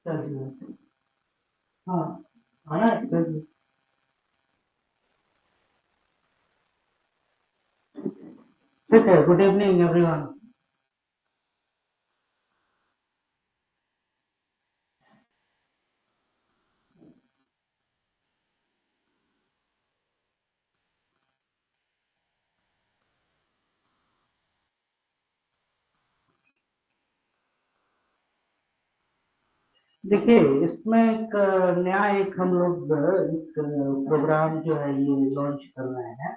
चलिए। हाँ, आना है, चलिए। ठीक है, गुड इवनिंग एवरीवन। देखिए, इसमें एक नया एक हम लोग एक प्रोग्राम जो है ये लॉन्च कर रहे हैं,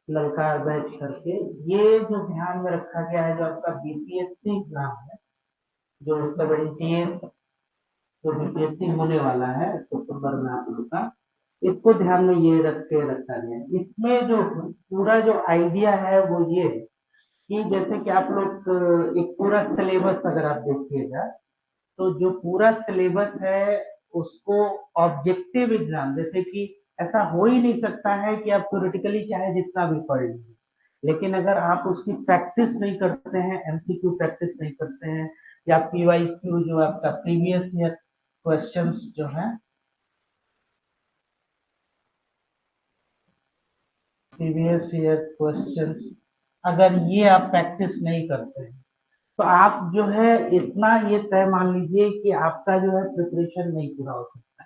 ललकार बैच करके। ये जो ध्यान में रखा गया है, जो आपका बीपीएससी एग्जाम है, जो 17 जो बीपीएससी होने वाला है सितंबर में आप लोग का, इसको ध्यान में ये रख के रखा गया है। इसमें जो पूरा जो आइडिया है वो ये है कि जैसे कि आप लोग एक पूरा सिलेबस अगर आप देखिएगा, तो जो पूरा सिलेबस है उसको ऑब्जेक्टिव एग्जाम, जैसे कि ऐसा हो ही नहीं सकता है कि आप थ्योरेटिकली चाहे जितना भी पढ़ लीजिए, लेकिन अगर आप उसकी प्रैक्टिस नहीं करते हैं, एमसीक्यू प्रैक्टिस नहीं करते हैं, या पीवाईक्यू जो आपका प्रीवियस ईयर क्वेश्चंस जो है, प्रीवियस ईयर क्वेश्चंस अगर ये आप प्रैक्टिस नहीं करते हैं, तो आप जो है इतना ये तय मान लीजिए कि आपका जो है प्रिपरेशन नहीं पूरा हो सकता,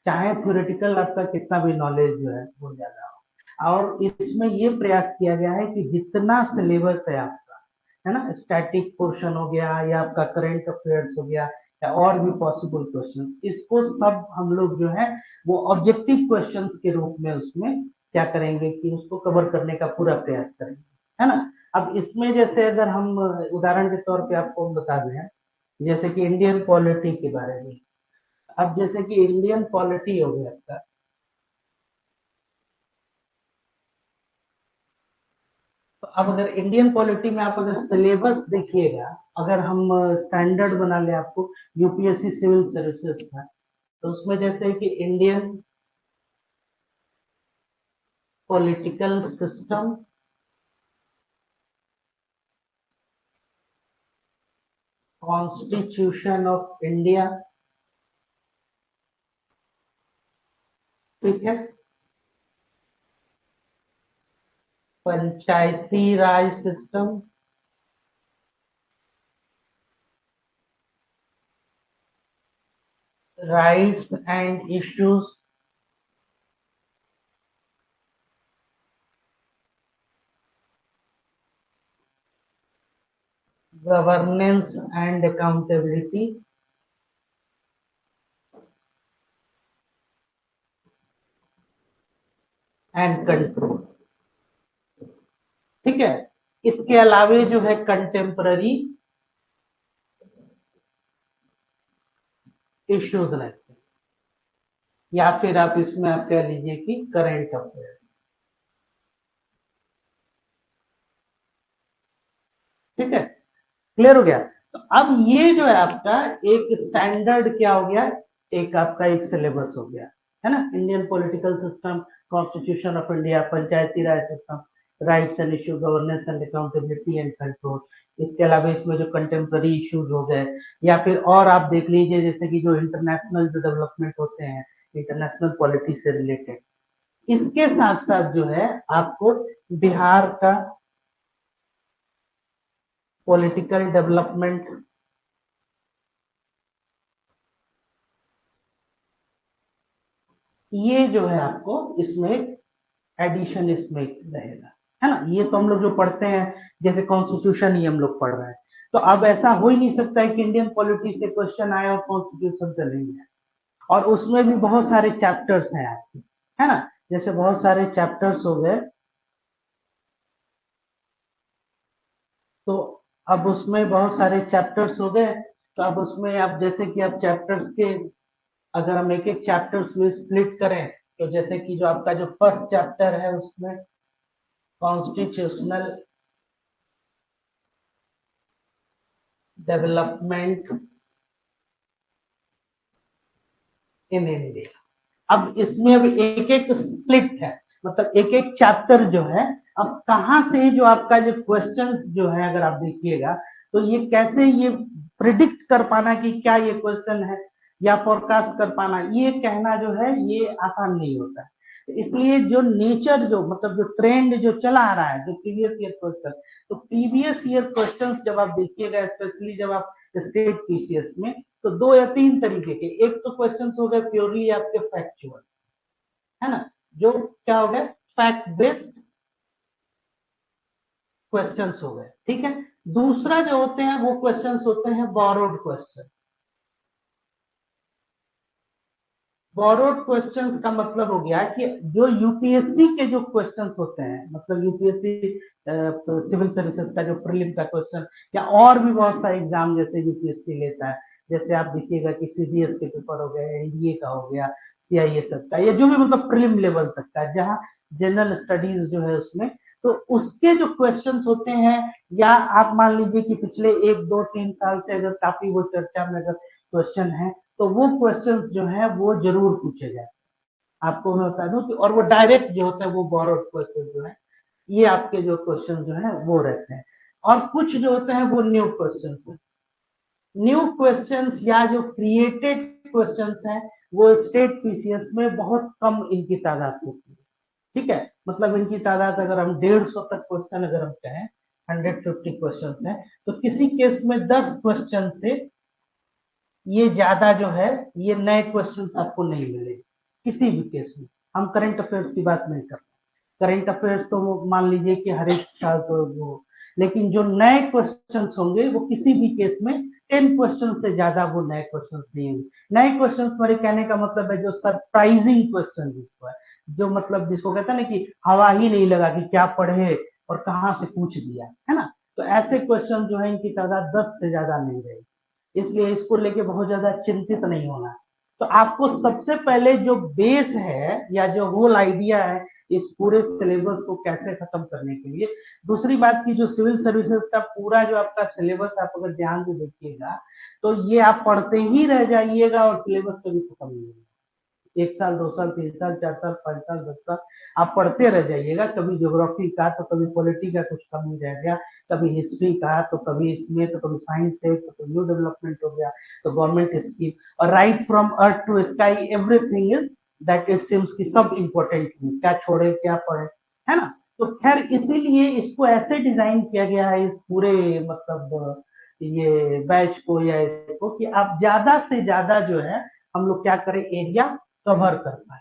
चाहे थ्योरेटिकल आपका कितना भी नॉलेज जो है हो ज्यादा हो। और इसमें ये प्रयास किया गया है कि जितना सिलेबस है आपका, है ना, स्टैटिक पोर्शन हो गया या आपका करंट अफेयर्स हो गया या और भी पॉसिबल क्वेश्चन, इसको सब हम लोग जो है वो ऑब्जेक्टिव क्वेश्चंस के रूप में उसमें क्या करेंगे कि उसको कवर करने का पूरा प्रयास करेंगे, है ना। अब इसमें जैसे अगर हम उदाहरण के तौर पे आपको बता दें, जैसे कि इंडियन पॉलिटी के बारे में। अब जैसे कि इंडियन पॉलिटी हो गया आपका, तो अब अगर इंडियन पॉलिटी में आप अगर सिलेबस देखिएगा, अगर हम स्टैंडर्ड बना ले आपको यूपीएससी सिविल सर्विसेज का, तो उसमें जैसे कि Indian political system, constitution of India, ठीक है, panchayati raj system, rights and issues, governance and accountability, and control, ठीक है। इसके अलावे जो है कंटेम्पररी इश्यूज रहते हैं, या फिर आप इसमें आप कह लीजिए कि करंट अफेयर, ठीक है, क्लियर हो गया। तो अब ये जो है आपका एक स्टैंडर्ड क्या हो गया, एक आपका एक सिलेबस हो गया, है ना। Indian political system, constitution of India, Panchayati raj system, rights and issue, governance and accountability and control. इसके अलावा इसमें जो कंटेम्प्रेरी इश्यूज हो गए, या फिर और आप देख लीजिए जैसे कि जो इंटरनेशनल जो डेवलपमेंट होते हैं, इंटरनेशनल पॉलिटी से रिलेटेड। इसके साथ साथ जो है आपको बिहार का पॉलिटिकल डेवलपमेंट, ये जो है आपको इसमें एडिशन इसमें रहेगा, है ना। ये तो हम लोग जो पढ़ते हैं जैसे कॉन्स्टिट्यूशन ही हम लोग पढ़ रहे हैं, तो अब ऐसा हो ही नहीं सकता है कि इंडियन पॉलिटी से क्वेश्चन आए और कॉन्स्टिट्यूशन से नहीं है। और उसमें भी बहुत सारे चैप्टर्स हैं आपके, है ना। जैसे बहुत सारे चैप्टर्स हो गए, तो अब उसमें बहुत सारे चैप्टर्स हो गए, तो अब उसमें आप जैसे कि आप चैप्टर्स के, अगर हम एक एक चैप्टर्स में स्प्लिट करें, तो जैसे कि जो आपका जो फर्स्ट चैप्टर है उसमें कॉन्स्टिट्यूशनल डेवलपमेंट इन इंडिया। अब इसमें अब एक एक स्प्लिट है, मतलब एक एक चैप्टर जो है, अब कहाँ से जो आपका जो क्वेश्चंस जो है अगर आप देखिएगा, तो ये कैसे ये प्रिडिक्ट कर पाना कि क्या ये क्वेश्चन है, या फोरकास्ट कर पाना, ये कहना जो है ये आसान नहीं होता है। तो इसलिए जो नेचर, जो मतलब जो ट्रेंड जो चला आ रहा है, जो प्रीवियस ईयर क्वेश्चन, तो प्रीवियस ईयर क्वेश्चंस जब आप देखिएगा, स्पेशली जब आप स्टेट पीसीएस में, तो 2 या 3 तरीके के, एक तो क्वेश्चंस हो गए प्योरली आपके फैक्चुअल, है ना, जो क्या हो गए, फैक्ट बेस्ड क्वेश्चंस हो गए, ठीक है। दूसरा जो होते हैं वो क्वेश्चंस होते हैं बोरोड क्वेश्चन। बोरोड क्वेश्चंस का मतलब हो गया कि जो यूपीएससी के जो क्वेश्चंस होते हैं, मतलब यूपीएससी सिविल सर्विसेज का जो प्रीलिम का क्वेश्चन, या और भी बहुत सारे एग्जाम जैसे यूपीएससी लेता है, जैसे आप देखिएगा कि सीडीएस के पेपर हो गए, एनडीए का हो गया, सीआईएसएफ का, या जो भी मतलब प्रीलिम लेवल तक का, जहां जनरल स्टडीज जो है उसमें, तो उसके जो क्वेश्चंस होते हैं, या आप मान लीजिए कि पिछले 1 2 3 साल से अगर काफी वो चर्चा में अगर क्वेश्चन है, तो वो क्वेश्चंस जो है वो जरूर पूछे जाए। आपको मैं बता दूं कि, और वो डायरेक्ट जो होता है वो बोरोड क्वेश्चन जो है, ये आपके जो क्वेश्चन जो है वो रहते हैं। और कुछ जो होते हैं वो न्यू क्वेश्चन है। न्यू क्वेश्चंस या जो क्रिएटेड क्वेश्चंस हैं, वो स्टेट पीसीएस में बहुत कम इनकी तादाद होती है, ठीक है। मतलब इनकी तादाद अगर हम 150 तक क्वेश्चन अगर हम कहें, 150 क्वेश्चन है, तो किसी केस में 10 क्वेश्चन से ये ज्यादा जो है, ये नए क्वेश्चंस आपको नहीं मिलेंगे किसी भी केस में। हम करंट अफेयर्स की बात नहीं कर रहे, करंट अफेयर्स तो वो मान लीजिए कि हर एक साल तो वो, लेकिन जो नए क्वेश्चंस होंगे वो किसी भी केस में 10 क्वेश्चन से ज्यादा वो नए क्वेश्चंस नहीं होंगे। नए क्वेश्चंस मेरे कहने का मतलब है जो सरप्राइजिंग क्वेश्चन जिसको है, जो मतलब जिसको कहते हैं ना कि हवा ही नहीं लगा कि क्या पढ़े और कहाँ से पूछ दिया, है ना, तो ऐसे क्वेश्चन जो है इनकी तादाद 10 से ज्यादा नहीं रहेगी। इसलिए इसको लेके बहुत ज्यादा चिंतित नहीं होना। तो आपको सबसे पहले जो बेस है या जो होल आइडिया है इस पूरे सिलेबस को कैसे खत्म करने के लिए, दूसरी बात की जो सिविल सर्विसेज का पूरा जो आपका सिलेबस आप अगर ध्यान से देखिएगा, तो ये आप पढ़ते ही रह जाइएगा और सिलेबस कभी खत्म नहीं होगा। 1 साल 2 साल 3 साल 4 साल 5 साल 10 साल आप पढ़ते रह जाइएगा। कभी ज्योग्राफी का तो कभी पॉलिटी का कुछ कम ही रह गया, कभी हिस्ट्री का तो कभी इसमें, तो कभी साइंस टेक, तो कभी न्यू डेवलपमेंट हो गया, तो गवर्नमेंट स्कीम, और right from earth to sky everything is that it seems की सब इम्पोर्टेंट है, क्या छोड़े क्या पढ़े, है ना। तो खैर इसीलिए इसको ऐसे डिजाइन किया गया है इस पूरे मतलब ये बैच को या इसको, कि आप ज्यादा से ज्यादा जो है हम लोग क्या करें, एरिया कवर कर पाए।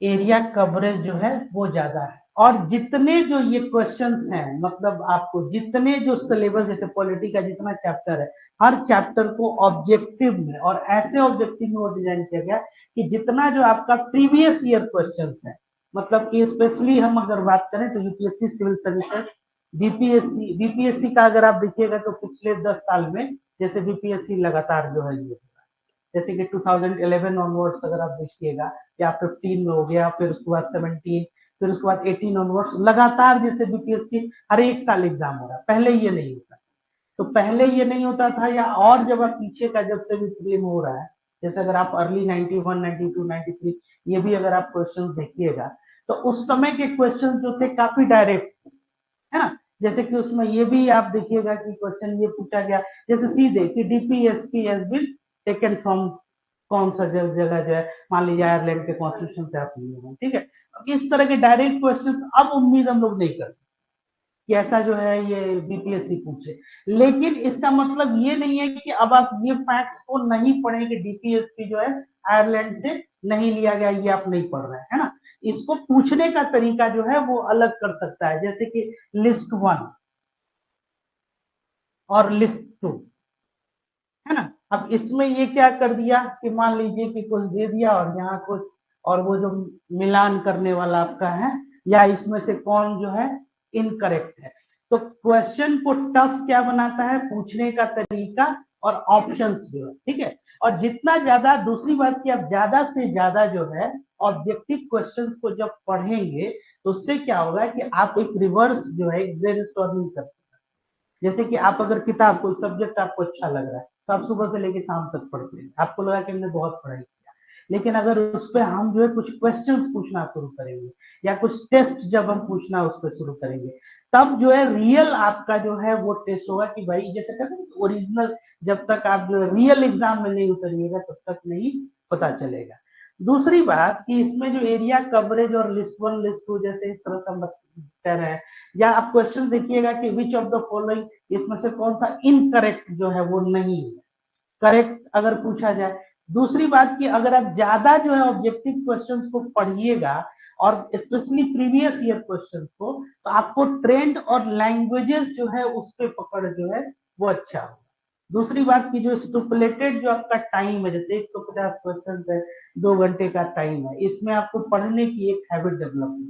एरिया कवरेज जो है वो ज्यादा है। और जितने जो ये क्वेश्चंस हैं, मतलब आपको जितने जो सिलेबस, जैसे पॉलिटी का जितना चैप्टर है, हर चैप्टर को ऑब्जेक्टिव में और ऐसे ऑब्जेक्टिव में वो डिजाइन किया गया कि जितना जो आपका प्रीवियस ईयर क्वेश्चंस है, मतलब कि स्पेशली हम अगर बात करें तो यूपीएससी सिविल सर्विसेज, बीपीएससी का अगर आप देखिएगा तो पिछले 10 साल में, जैसे बीपीएससी लगातार जो है ये, जैसे कि 2011 ऑनवर्ड्स अगर आप देखिएगा, या 15 में हो गया, फिर उसके बाद 17, फिर उसके बाद 18 ऑनवर्ड्स, लगातार जैसे बीपीएससी हर एक साल एग्जाम हो रहा है। पहले ये नहीं होता, तो पहले ये नहीं होता था, या और जब आप पीछे का जब से भी प्रीलिम हो रहा है, जैसे अगर आप अर्ली 91 92 93 ये भी अगर आप क्वेश्चंस देखिएगा, तो उस समय के क्वेश्चंस जो थे काफी डायरेक्ट, है ना। जैसे कि उसमें ये भी आप देखिएगा कि क्वेश्चन ये पूछा गया, जैसे सीधे कि DPSP has been taken from कौन सा जगह जो है, मान लीजिए आयरलैंड के कॉन्स्टिट्यूशन से आप लिए हैं, ठीक है। इस तरह के डायरेक्ट क्वेश्चंस अब उम्मीद हम लोग नहीं कर सकते कि ऐसा जो है ये बीपीएससी पूछे। लेकिन इसका मतलब ये नहीं है कि अब आप ये फैक्ट्स को नहीं पढ़े कि डीपीएसपी जो है आयरलैंड से नहीं लिया गया, ये आप नहीं पढ़ रहे हैं, है ना। इसको पूछने का तरीका जो है वो अलग कर सकता है, जैसे कि लिस्ट 1 और लिस्ट 2, है ना। अब इसमें ये क्या कर दिया कि मान लीजिए कि कुछ दे दिया और यहाँ कुछ, और वो जो मिलान करने वाला आपका है, या इसमें से कौन जो है इनकरेक्ट है। तो क्वेश्चन को टफ क्या बनाता है, पूछने का तरीका और ऑप्शंस जो है, ठीक है। और जितना ज्यादा, दूसरी बात की आप ज्यादा से ज्यादा जो है ऑब्जेक्टिव क्वेश्चंस को जब पढ़ेंगे, तो उससे क्या होगा कि आप एक रिवर्स जो है ब्रेन स्टॉर्मिंग करते हैं। जैसे कि आप अगर किताब, कोई सब्जेक्ट आपको अच्छा लग रहा है, तो आप सुबह से लेकर शाम तक पढ़ते हैं, आपको लगा कि हमने बहुत पढ़ाई किया, लेकिन अगर उस पर हम जो है कुछ क्वेश्चंस पूछना शुरू करेंगे या कुछ टेस्ट जब हम पूछना उस पर शुरू करेंगे, तब जो है रियल आपका जो है वो टेस्ट होगा कि भाई जैसे कहते हैं ओरिजिनल, जब तक आप जो रियल एग्जाम में नहीं उतरिएगा तब तक नहीं पता चलेगा। दूसरी बात कि इसमें जो एरिया कवरेज और लिस्ट वन लिस्ट टू जैसे इस तरह से हम कह रहे हैं, या आप क्वेश्चन देखिएगा कि विच ऑफ द फॉलोइंग, इसमें से कौन सा इनकरेक्ट जो है वो नहीं है, करेक्ट अगर पूछा जाए। दूसरी बात कि अगर आप ज्यादा जो है ऑब्जेक्टिव क्वेश्चंस को पढ़िएगा और स्पेशली प्रीवियस ईयर क्वेश्चंस को, तो आपको ट्रेंड और लैंग्वेजेस जो है उस पर पकड़ जो है वो अच्छा होगा। दूसरी बात की जो स्टिपुलेटेड जो आपका टाइम है, जैसे 150 क्वेश्चन है, 2 घंटे का टाइम है, इसमें आपको पढ़ने की एक हैबिट डेवलप है।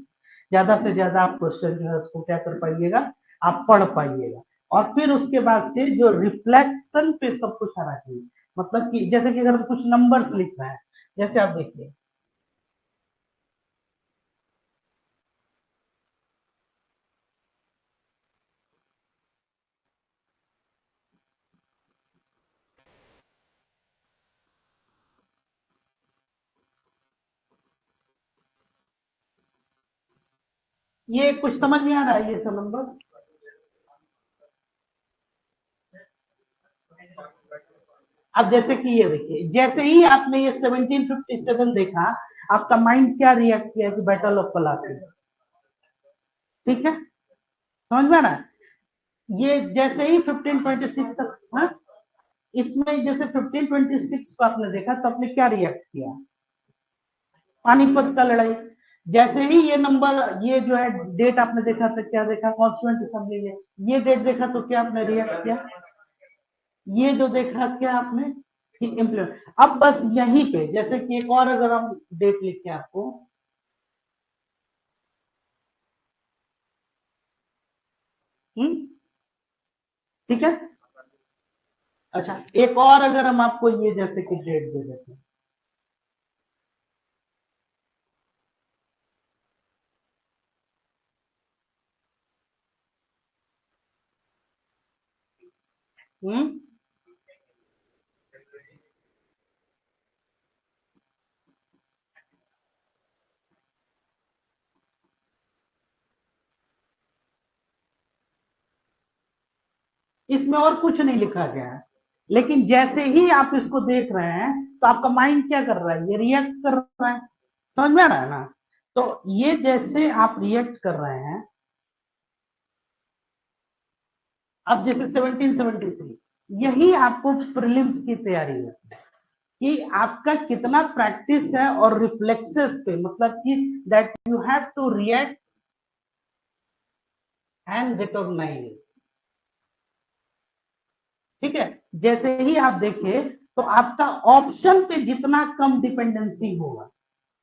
ज्यादा से ज्यादा आप क्वेश्चन जो है उसको क्या कर पाइएगा, आप पढ़ पाइएगा। और फिर उसके बाद से जो रिफ्लेक्शन पे सब कुछ आना चाहिए, मतलब कि जैसे कि अगर कुछ नंबर्स लिख रहे हैं, जैसे आप देखिए ये कुछ समझ में आ रहा है ये सब नंबर। अब जैसे कि ये देखिए, जैसे ही आपने ये 1757 देखा, आपका माइंड क्या रिएक्ट किया कि बैटल ऑफ प्लासी, ठीक है, समझ में आ रहा है। ये जैसे ही 1526 तक, हाँ, इसमें जैसे 1526 को आपने देखा तो आपने क्या रिएक्ट किया, पानीपत का लड़ाई। जैसे ही ये नंबर, ये जो है डेट आपने देखा तो क्या देखा, कॉन्स्टिट्यूएंट असेंबली में ये डेट देखा तो क्या आपने रिएक्ट किया, ये जो देखा क्या आपने कि इम्प्लीमेंट। अब बस यहीं पे जैसे कि एक और अगर हम डेट लिख के आपको, ठीक है। अच्छा, एक और अगर हम आपको ये जैसे कि डेट दे देते हैं, हम्म, इसमें और कुछ नहीं लिखा गया है, लेकिन जैसे ही आप इसको देख रहे हैं तो आपका माइंड क्या कर रहा है, ये रिएक्ट कर रहा है, समझ में आ रहा है ना। तो ये जैसे आप रिएक्ट कर रहे हैं, अब जैसे 1773, यही आपको प्रीलिम्स की तैयारी है कि आपका कितना प्रैक्टिस है और रिफ्लेक्सेस पे, मतलब कि that you have to react and recognise, ठीक है। जैसे ही आप देखें तो आपका ऑप्शन पे जितना कम डिपेंडेंसी होगा,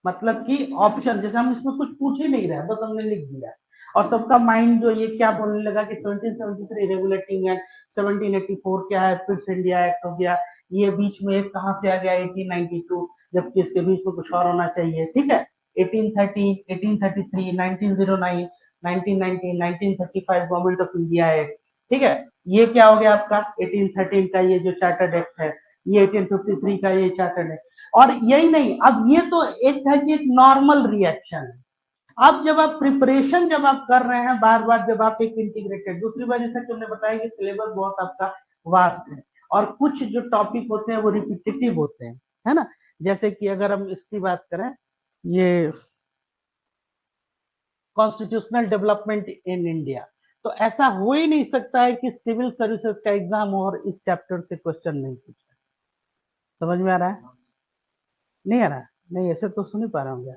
मतलब कि ऑप्शन जैसे हम इसमें कुछ पूछ ही नहीं रहे, बस हमने लिख दिया, और सबका माइंड जो ये क्या बोलने लगा कि 1773 रेगुलेटिंग एक्ट, 1784 क्या है, फिट्स इंडिया एक्ट हो गया, ये बीच में एक कहां से आ गया 1892, जबकि इसके बीच में कुछ और होना चाहिए, ठीक है। 1813, 1833, 1909, 1919, 1935 गवर्नमेंट ऑफ इंडिया एक्ट, ठीक है। ये क्या हो गया आपका 1813 का ये जो चार्टर्ड एक्ट है, ये 1853 का ये चार्टर्ड एक्ट। और यही नहीं, अब ये तो एक है कि एक नॉर्मल रिएक्शन है। अब जब आप प्रिपरेशन जब आप कर रहे हैं बार बार, जब आप एक इंटीग्रेटेड, दूसरी बात जैसे तुमने बताया कि सिलेबस बहुत आपका वास्ट है और कुछ जो टॉपिक होते हैं वो रिपीटेटिव होते हैं, है ना। जैसे कि अगर हम इसकी बात करें, ये कॉन्स्टिट्यूशनल डेवलपमेंट इन इंडिया, तो ऐसा हो ही नहीं सकता है कि सिविल सर्विसेज का एग्जाम हो और इस चैप्टर से क्वेश्चन नहीं पूछा। समझ में आ रहा है, नहीं आ रहा है, नहीं ऐसे तो सुन ही पा रहा हूँ।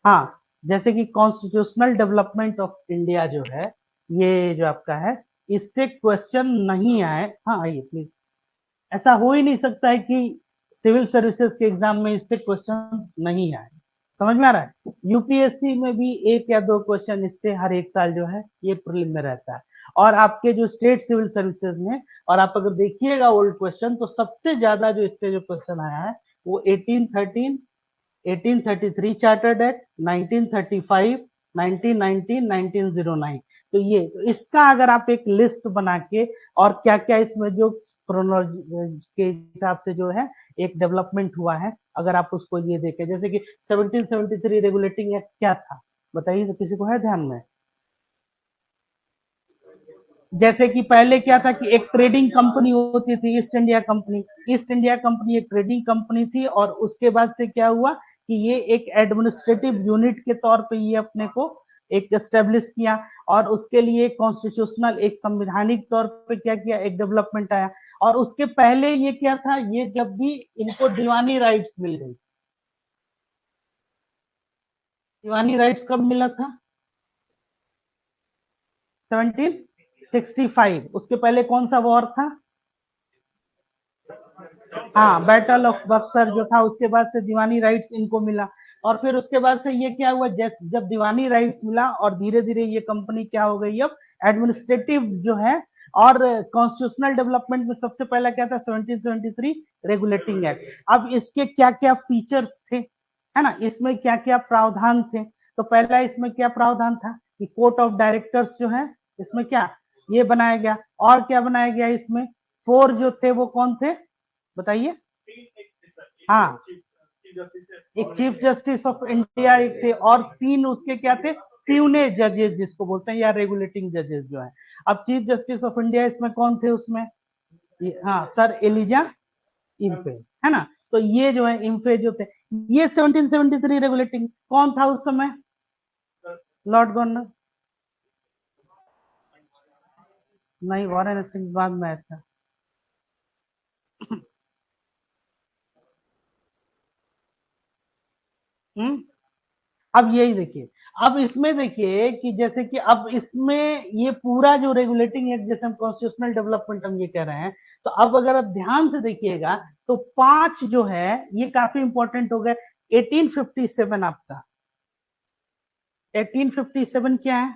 हाँ, जैसे कि कॉन्स्टिट्यूशनल डेवलपमेंट ऑफ इंडिया जो है, ये जो आपका है, इससे क्वेश्चन नहीं आए, हाँ आइए प्लीज। ऐसा हो ही नहीं सकता है कि सिविल सर्विसेज के एग्जाम में इससे क्वेश्चन नहीं आए। समझ में आ रहा है, यूपीएससी में भी एक या दो क्वेश्चन इससे हर एक साल जो है ये प्रीलिम में रहता है। और आपके जो स्टेट सिविल सर्विसेज में, और आप अगर देखिएगा ओल्ड क्वेश्चन, तो सबसे ज्यादा जो इससे जो क्वेश्चन आया है वो 1813, 1833 चार्टर्ड एक्ट, 1935, 1919, 1909। तो ये तो इसका अगर आप एक लिस्ट बना के, और क्या क्या इसमें जो क्रोनोलॉजी के हिसाब से जो है एक डेवलपमेंट हुआ है, अगर आप उसको ये देखें, जैसे कि 1773 रेगुलेटिंग एक्ट क्या था बताइए, किसी को है ध्यान में? जैसे कि पहले क्या था कि एक ट्रेडिंग कंपनी होती थी east India company. East India company एक ट्रेडिंग कंपनी थी, और उसके बाद से क्या हुआ कि ये एक एडमिनिस्ट्रेटिव यूनिट के तौर पे ये अपने को एक एस्टेब्लिश किया, और उसके लिए कॉन्स्टिट्यूशनल एक संवैधानिक तौर पे क्या किया, एक डेवलपमेंट आया। और उसके पहले ये क्या था, ये जब भी इनको दीवानी राइट्स मिल गई, दीवानी राइट्स कब मिला था? 1765। उसके पहले कौन सा वॉर था? हाँ, बैटल ऑफ बक्सर जो था, उसके बाद से दीवानी राइट्स इनको मिला। और फिर उसके बाद से ये क्या हुआ, जब दीवानी राइट्स मिला और धीरे धीरे ये कंपनी क्या हो गई, अब एडमिनिस्ट्रेटिव जो है। और कॉन्स्टिट्यूशनल डेवलपमेंट में सबसे पहला क्या था, 1773 रेगुलेटिंग एक्ट। अब इसके क्या क्या फीचर्स थे, है ना, इसमें क्या क्या प्रावधान थे? तो पहला इसमें क्या प्रावधान था कि कोर्ट ऑफ डायरेक्टर्स जो है इसमें क्या ये बनाया गया। और क्या बनाया गया इसमें? फोर जो थे वो कौन थे बताइए? हाँ, एक चीफ जस्टिस ऑफ इंडिया एक थे, और तीन उसके क्या थे, प्यूने जजेस जिसको बोलते हैं, या रेगुलेटिंग जजेस जो है। अब चीफ जस्टिस ऑफ इंडिया इसमें कौन थे उसमें? हाँ, सर एलिजा इम्फे, है ना। तो ये जो है इम्फे जो थे, ये 1773 रेगुलेटिंग कौन था उस समय? Lord governor. नहीं, वॉरेन हेस्टिंग्स बाद में आया था। हम्म। अब यही देखिए, अब इसमें देखिए कि जैसे कि अब इसमें ये पूरा जो रेगुलेटिंग एक्ट, जैसे हम कॉन्स्टिट्यूशनल डेवलपमेंट हम ये कह रहे हैं, तो अब अगर आप ध्यान से देखिएगा तो पांच जो है ये काफी इंपॉर्टेंट हो गए। 1857 आपका, 1857 क्या है?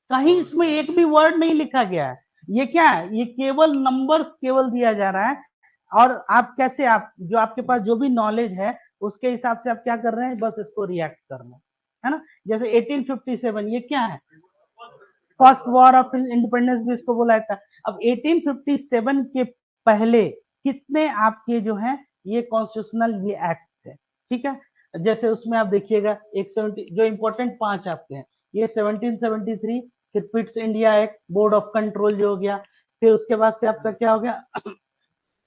कहीं इसमें एक भी वर्ड नहीं लिखा गया है। ये क्या है, ये केवल नंबर्स केवल दिया जा रहा है। और आप कैसे, आप जो आपके पास जो भी नॉलेज है उसके हिसाब से आप क्या कर रहे हैं, बस इसको रिएक्ट करना है ना। जैसे 1857 ये क्या है, फर्स्ट वॉर ऑफ इंडिपेंडेंस भी इसको बोला था। अब 1857 के पहले कितने आपके जो है ये कॉन्स्टिट्यूशनल ये एक्ट थे, ठीक है। जैसे उसमें आप देखिएगा एक 70 जो इंपॉर्टेंट पांच आपके हैं, ये 1773, फिर Pitt's India act, board of control जो हो गया। फिर उसके बाद से आपका क्या हो गया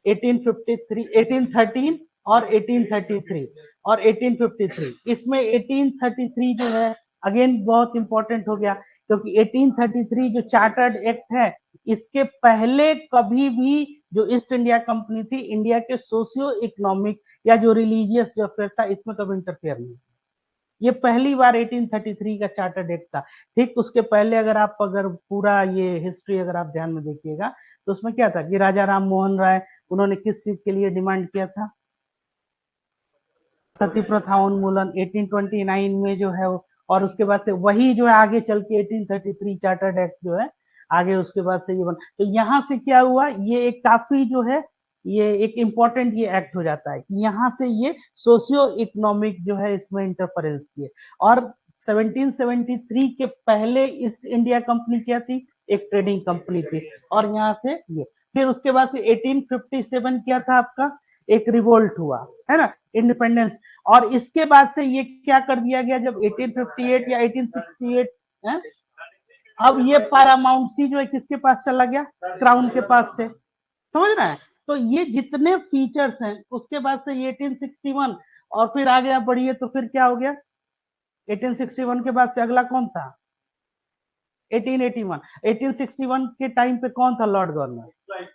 1853, 1813 और 1833 और 1853। इसमें 1833 जो है अगेन बहुत इंपॉर्टेंट हो गया, क्योंकि 1833 जो चार्टर्ड एक्ट है, इसके पहले कभी भी जो ईस्ट इंडिया कंपनी थी, इंडिया के सोशियो इकोनॉमिक या जो रिलीजियस जो अफेयर था, इसमें कभी इंटरफेयर नहीं। ये पहली बार 1833 का चार्टर्ड एक्ट था। ठीक उसके पहले अगर पूरा ये हिस्ट्री अगर आप ध्यान में देखिएगा, तो उसमें क्या था कि राजा राम मोहन राय, उन्होंने किस चीज के लिए डिमांड किया था? सती प्रथा उन्मूलन 1829 में जो है। और उसके बाद से वही जो है आगे चल के 1833 चार्टर्ड एक्ट जो है आगे उसके बाद से ये बना। तो यहाँ से क्या हुआ, ये एक काफी जो है ये एक इंपॉर्टेंट ये एक्ट हो जाता है कि यहाँ से ये सोशियो इकोनॉमिक जो है इसमें इंटरफेरेंस किए। और 1773 के पहले ईस्ट इंडिया कंपनी क्या थी, एक ट्रेडिंग कंपनी थी। और यहाँ से ये फिर उसके बाद से 1857 क्या था आपका, एक रिवोल्ट हुआ, है ना, इंडिपेंडेंस। और इसके बाद से ये क्या कर दिया गया, जब 1858 या 1868 है, अब ये पारामाउंट सी जो है किसके पास चला गया, क्राउन के पास से, समझ रहे हैं। तो ये जितने फीचर्स हैं उसके बाद से ये 1861, और फिर आगे आप बढ़िए तो फिर क्या हो गया 1861 के बाद से अगला कौन था 1881। 1861 के टाइम पे कौन था लॉर्ड गवर्नर?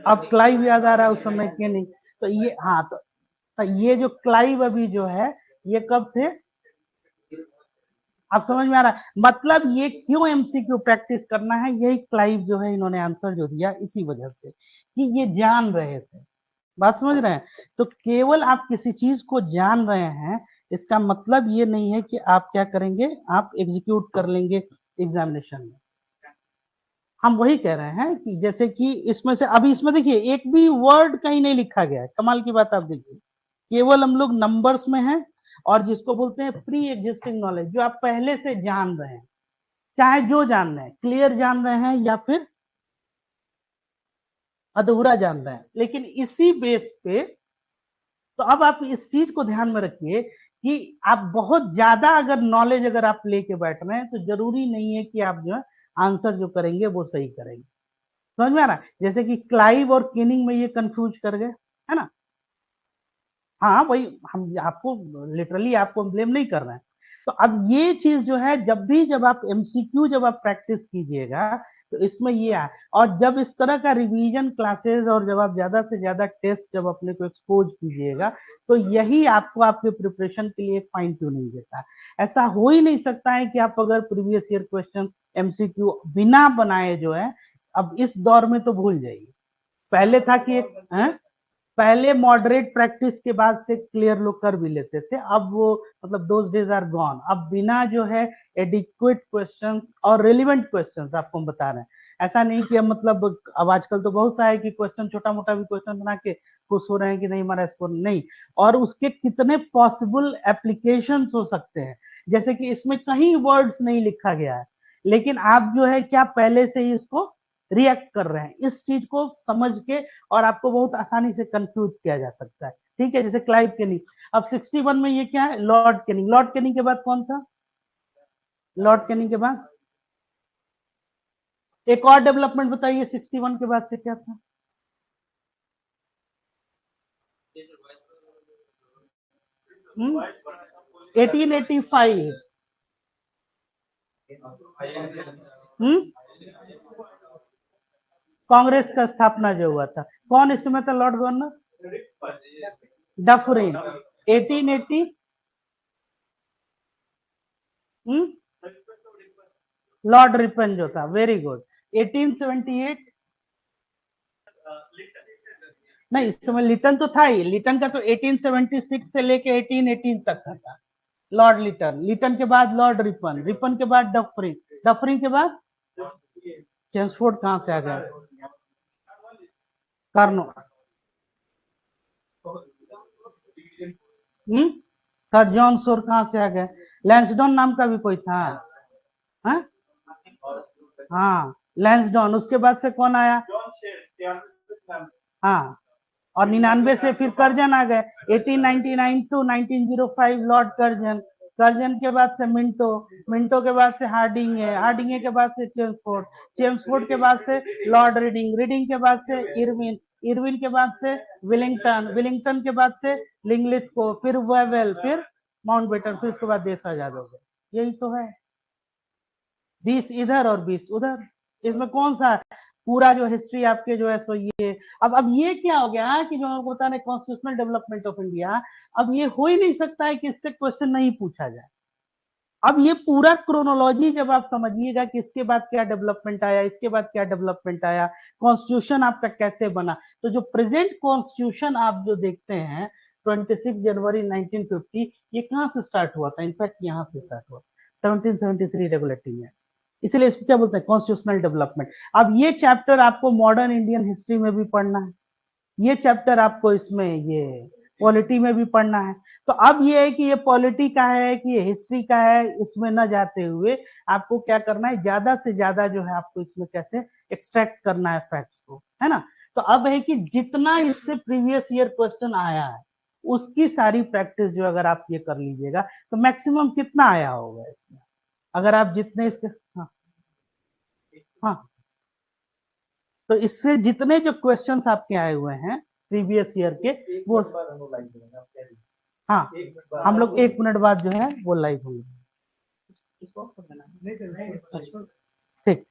अब क्लाइव याद आ रहा है उस समय के नहीं। तो ये हाँ, तो ये जो क्लाइव अभी जो है ये कब थे, आप समझ में आ रहा है? मतलब ये क्यों एमसीक्यू प्रैक्टिस करना है, यही क्लाइव जो है इन्होंने आंसर जो दिया इसी वजह से कि ये जान रहे थे। बात समझ रहे हैं? तो केवल आप किसी चीज को जान रहे हैं इसका मतलब ये नहीं है कि आप क्या करेंगे, आप एग्जीक्यूट कर लेंगे एग्जामिनेशन में। हम वही कह रहे हैं कि जैसे कि इसमें से अभी इसमें देखिए एक भी वर्ड कहीं नहीं लिखा गया है, कमाल की बात आप देखिए, केवल हम लोग नंबर्स में हैं। और जिसको बोलते हैं प्री एग्जिस्टिंग नॉलेज, जो आप पहले से जान रहे हैं, चाहे जो जान रहे हैं, क्लियर जान रहे हैं या फिर अधूरा जान रहे हैं, लेकिन इसी बेस पे तो अब आप इस चीज को ध्यान में रखिए कि आप बहुत ज्यादा अगर नॉलेज अगर आप लेके बैठ रहे हैं तो जरूरी नहीं है कि आप जो है आंसर जो करेंगे वो सही करेंगे। समझ में आ रहा है? जैसे कि क्लाइव और किनिंग में ये कंफ्यूज कर गए, है ना? हाँ वही, हम आपको लिटरली आपको ब्लेम नहीं कर रहे हैं। तो अब ये चीज जो है, जब आप एमसीक्यू जब आप प्रैक्टिस कीजिएगा तो इसमें ये है। और जब इस तरह का रिवीजन क्लासेस और जब आप ज्यादा से ज्यादा टेस्ट जब अपने को एक्सपोज कीजिएगा तो यही आपको आपके प्रिपरेशन के लिए एक फाइन ट्यूनिंग देता है। ऐसा हो ही नहीं सकता है कि आप अगर प्रीवियस ईयर क्वेश्चन एमसीक्यू बिना बनाए जो है, अब इस दौर में तो भूल जाइए। पहले था कि एक पहले मॉडरेट प्रैक्टिस के बाद से क्लियर लोग कर भी लेते थे, अब वो मतलब दोज डेज आर गॉन। अब बिना जो है एडिक्वेट क्वेश्चन और रेलिवेंट क्वेश्चंस आपको हम बता रहे हैं। ऐसा नहीं कि हम मतलब अब आजकल तो बहुत सा है कि क्वेश्चन छोटा मोटा भी क्वेश्चन बना के खुश हो रहे हैं कि नहीं हमारा स्कोर नहीं, और उसके कितने पॉसिबल एप्लीकेशन हो सकते हैं। जैसे कि इसमें कहीं वर्ड्स नहीं लिखा गया है, लेकिन आप जो है क्या पहले से ही इसको रिएक्ट कर रहे हैं, इस चीज को समझ के, और आपको बहुत आसानी से कंफ्यूज किया जा सकता है। ठीक है, जैसे क्लाइव केनिंग। अब 61 में ये क्या है? Lord Canning. लॉर्ड केनिंग के बाद कौन था? लॉर्ड केनिंग के बाद एक और डेवलपमेंट बताइए, 61 के बाद से क्या था? 1885। कांग्रेस का स्थापना जो हुआ था, कौन इस समय था Lord governor? Dufferin. 1880 Lord Ripon जो था, वेरी गुड। 1878 नहीं, इस समय लिटन तो था ही, लिटन का तो 1876 से लेके 1818 तक का था। लॉर्ड लिटन, लिटन के बाद लॉर्ड रिपन, रिपन के बाद डफरिन, डफरिन के बाद चेम्सफोर्ड कहां से आ गया? कार्नो। सर जॉन सोर कहां से आ गए? लैंसडॉन नाम का भी कोई था? हा? हाँ, लैंसडॉन। उसके बाद से कौन आया? हाँ, और 99 से फिर कर्जन आ गए। 1899 टू 1905 लॉर्ड कर्जन, कर्जन के बाद से मिंटो, मिंटो के बाद से हार्डिंग है, हार्डिंग के बाद से चेम्सफोर्ड, चेम्सफोर्ड के बाद से लॉर्ड रीडिंग, रीडिंग के बाद से इरविन, इरविन के बाद से विलिंगटन, विलिंगटन के बाद से लिंगलिथ को, फिर वेवेल, फिर माउंटबेटन, फिर उसके बाद देश आजाद हो गया। यही तो है, 20 इधर और 20 उधर। इसमें कौन सा पूरा जो हिस्ट्री आपके जो है सो ये। अब ये क्या हो गया कि जो आपको बता रहे कॉन्स्टिट्यूशनल डेवलपमेंट ऑफ इंडिया, अब ये हो ही नहीं सकता है कि इससे क्वेश्चन नहीं पूछा जाए। अब ये पूरा क्रोनोलॉजी जब आप समझिएगा कि इसके बाद क्या डेवलपमेंट आया, इसके बाद क्या डेवलपमेंट आया, कॉन्स्टिट्यूशन आपका कैसे बना, तो जो प्रेजेंट कॉन्स्टिट्यूशन आप जो देखते हैं 26 जनवरी 1950, ये कहां से स्टार्ट हुआ था? इनफैक्ट यहां से स्टार्ट हुआ, 1773 रेगुलेटिंग है। इसलिए इसको क्या बोलते हैं? Constitutional development. अब ये चैप्टर आपको मॉडर्न इंडियन हिस्ट्री में भी पढ़ना है, ये चैप्टर आपको इसमें ये पॉलिटी में भी पढ़ना है। तो अब ये है कि ये पॉलिटी का है कि ये हिस्ट्री का है, इसमें न जाते हुए आपको क्या करना है, ज्यादा से ज्यादा जो है आपको इसमें कैसे एक्सट्रैक्ट करना है फैक्ट्स को, है ना? तो अब है कि जितना इससे प्रीवियस ईयर क्वेश्चन आया है उसकी सारी प्रैक्टिस जो अगर आप ये कर लीजिएगा तो मैक्सिमम कितना आया होगा इसमें, अगर आप जितने इसके। हाँ हाँ, तो इससे जितने जो क्वेश्चंस आपके आए हुए हैं प्रीवियस ईयर के वो, हाँ, हम लोग 1 मिनट बाद जो है वो लाइव होंगे। ठीक।